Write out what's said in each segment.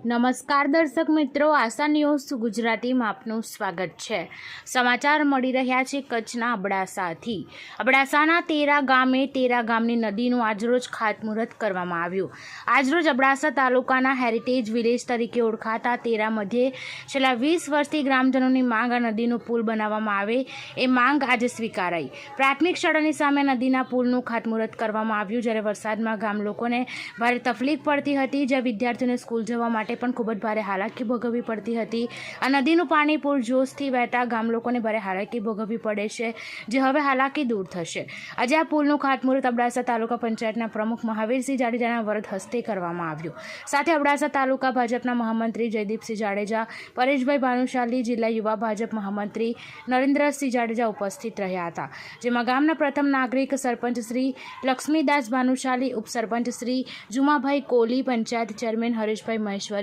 નમસ્કાર દર્શક મિત્રો, આશા ન્યૂઝ ગુજરાતીમાં આપનું સ્વાગત છે। સમાચાર મળી રહ્યા છે કચ્છના અબડાસાથી। અબડાસાના તેરા ગામની નદીનું આજરોજ ખાતમુહૂર્ત કરવામાં આવ્યું। આજરોજ અબડાસા તાલુકાના હેરિટેજ વિલેજ તરીકે ઓળખાતા તેરા મધ્યે છેલ્લા 20 વર્ષથી ગ્રામજનોની માંગ આ નદીનો પુલ બનાવવામાં આવે એ માંગ આજે સ્વીકારાઈ। પ્રાથમિક શાળાની સામે નદીના પુલનું ખાતમુહૂર્ત કરવામાં આવ્યું, જ્યારે વરસાદમાં ગામ લોકોને ભારે તકલીફ પડતી હતી, જ્યાં વિદ્યાર્થીઓને સ્કૂલ જવા માટે પણ ખૂબ જ ભારે હાલાકી ભોગવવી પડતી હતી। આ નદીનું પાણી પૂરજોશથી વહેતા ગામ લોકોને ભારે હાલાકી ભોગવવી પડે છે, જે હવે હાલાકી દૂર થશે। આજે આ પુલનું ખાતમુહૂર્ત અબડાસા તાલુકા પંચાયતના પ્રમુખ મહાવીરસિંહ જાડેજાના વરદ હસ્તે કરવામાં આવ્યું। સાથે અબડાસા તાલુકા ભાજપના મહામંત્રી જયદીપસિંહ જાડેજા, પરેશભાઈ ભાનુશાલી, જિલ્લા યુવા ભાજપ મહામંત્રી નરેન્દ્રસિંહ જાડેજા ઉપસ્થિત રહ્યા હતા, જેમાં ગામના પ્રથમ નાગરિક સરપંચ શ્રી લક્ષ્મીદાસ ભાનુશાલી, ઉપસરપંચ શ્રી જુમાભાઈ કોલી, પંચાયત ચેરમેન હરેશભાઈ મહેશ્વરી,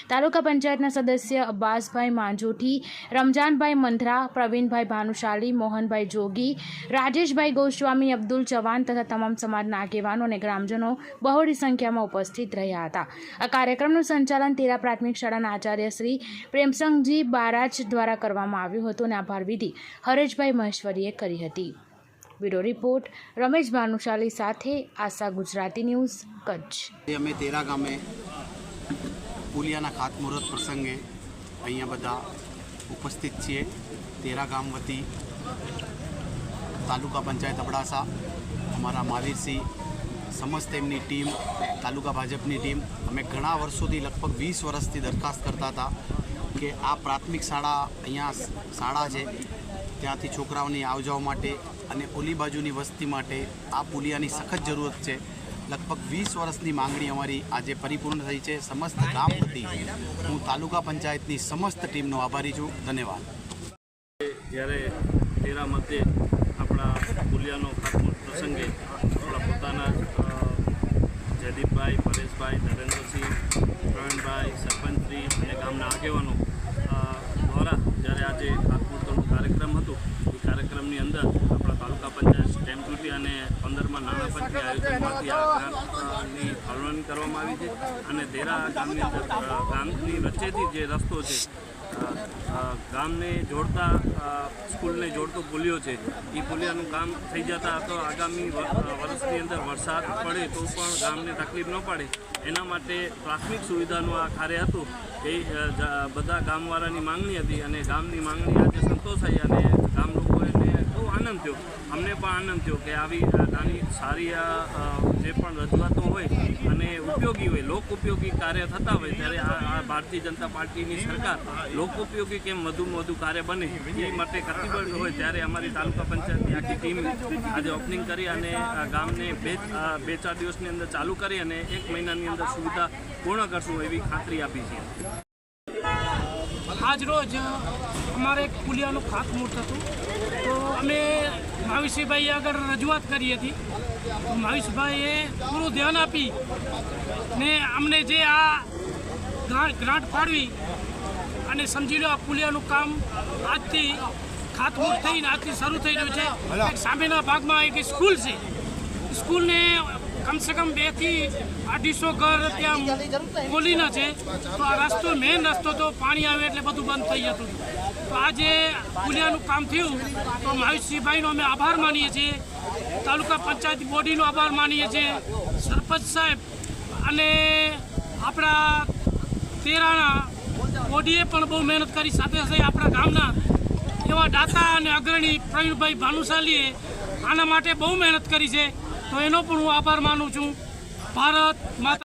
તાલુકા પંચાયતના સદસ્ય અબ્બાસભાઈ માંજોઠી, રમજાનભાઈ મંથરા, પ્રવીણભાઈ ભાનુશાલી, મોહનભાઈ જોગી, રાજેશભાઈ ગોસ્વામી, અબ્દુલ ચૌહાણ તથા તમામ સમાજના આગેવાનો અને ગ્રામજનો બહોળી સંખ્યામાં ઉપસ્થિત રહ્યા હતા। આ કાર્યક્રમનું સંચાલન તેરા પ્રાથમિક શાળાના આચાર્ય શ્રી પ્રેમસંગજી બારાજ દ્વારા કરવામાં આવ્યું હતું અને આભાર વિધિ હરેશભાઈ મહેશ્વરીએ કરી હતી। બ્યુરો રિપોર્ટ રમેશ ભાનુશાલી સાથે આશા ગુજરાતી ન્યૂઝ કચ્છ। અમે તેરા ગામે પુલિયાના ખાતમુહૂર્ત પ્રસંગે અહીંયા બધા ઉપસ્થિત છીએ। તેરા ગામ વતી તાલુકા પંચાયત અબડાસા, અમારા મહાવીરસિંહ, સમસ્ત એમની ટીમ, તાલુકા ભાજપની ટીમ, અમે ઘણા વર્ષોથી લગભગ 20 વર્ષથી દરખાસ્ત કરતા હતા કે આ પ્રાથમિક શાળા અહીંયા શાળા છે, ત્યાંથી છોકરાઓની આવજાવ માટે અને ઓલી બાજુની વસ્તી માટે આ પુલિયાની સખત જરૂરત છે। લગભગ 20 વર્ષની માંગણી અમારી આજે પરિપૂર્ણ થઈ છે। સમસ્ત ગામ વતી હું તાલુકા પંચાયતની સમસ્ત ટીમનો આભારી છું। ધન્યવાદ। જ્યારે તેરા મધ્યે આપણા પુલિયાનો ખાતમુહૂર્ત પ્રસંગે આપણા પોતાના જયદીપભાઈ, પરેશભાઈ, નરેન્દ્રસિંહ, પ્રવીણભાઈ, સરપંચશ્રી અને ગામના આગેવાનો દ્વારા જ્યારે આજે ખાતમુહૂર્તનો કાર્યક્રમ હતો, એ કાર્યક્રમની અંદર આપણા તાલુકા પંચાયત સ્ટેમ્પ ડ્યુટી અને 15માં નાણાં પંચની આયોજનમાંથી આ ગ્રાન્ટની ફાળવણી કરવામાં આવી છે અને તેરા ગામની અંદર ગામની વચ્ચેથી જે રસ્તો છે, ગામને જોડતા સ્કૂલને જોડતો પુલિયો છે, એ પુલિયાનું કામ થઈ જતા તો આગામી વર્ષની અંદર વરસાદ પડે તો પણ ગામને તકલીફ ન પડે એના માટે પ્રાથમિક સુવિધાનું આ કાર્ય હતું। એ બધા ગામવાળાની માંગણી હતી અને ગામની માંગણી આજે સંતોષાઈ અને ગામ લોકોને બહુ આનંદ થયો, અમને પણ આનંદ થયો કે આવી નાની સારી જે પણ રજૂઆતો હોય અને ઉપયોગી હોય, લોક ઉપયોગી કાર્ય થતા હોય, ત્યારે આ ભારતીય જનતા પાર્ટીની સરકાર લોક ઉપયોગી કેમ વધુમાં વધુ કાર્ય બને એ માટે કટિબદ્ધ હોય, ત્યારે અમારી તાલુકા પંચાયતની આખી ટીમ આજે ઓપનિંગ કરી અને ગામને બે ચાર દિવસની અંદર ચાલુ કરી અને 1 મહિનાની અંદર સુવિધા પૂર્ણ કરશું એવી ખાતરી આપી છે। આજ રોજ અમારે એક પુલિયાનું ખાતમુહૂર્ત હતું, તો અમે મહાવીરસિંહભાઈ આગળ રજૂઆત કરી હતી। તો મહાવીરસિંહભાઈએ પૂરું ધ્યાન આપી ને અમને જે આ ગ્રાન્ટ ફાળવી અને સમજી લો આ પુલિયાનું કામ આજથી ખાતમુહૂર્ત થઈને આજથી શરૂ થઈ રહ્યું છે। સામેના ભાગમાં એક સ્કૂલ છે, સ્કૂલને કમસે કમ 2 થી 250 ઘર ત્યાં બોલીના છે, તો આ રસ્તો મેઇન રસ્તો તો પાણી આવે એટલે બધું બંધ થઈ જતું હતું। તો આજે પુલિયાનું કામ થયું તો મહાવીરસિંહભાઈનો અમે આભાર માનીએ છીએ, તાલુકા પંચાયત બોડીનો આભાર માનીએ છીએ, સરપંચ સાહેબ અને આપણા તેરાના બોડીએ પણ બહુ મહેનત કરી, સાથે સાથે આપણા ગામના એવા દાતા અને અગ્રણી પ્રવીણભાઈ ભાનુશાલીએ આના માટે બહુ મહેનત કરી છે, તો એનો પણ હું આભાર માનું છું। ભારત માતા।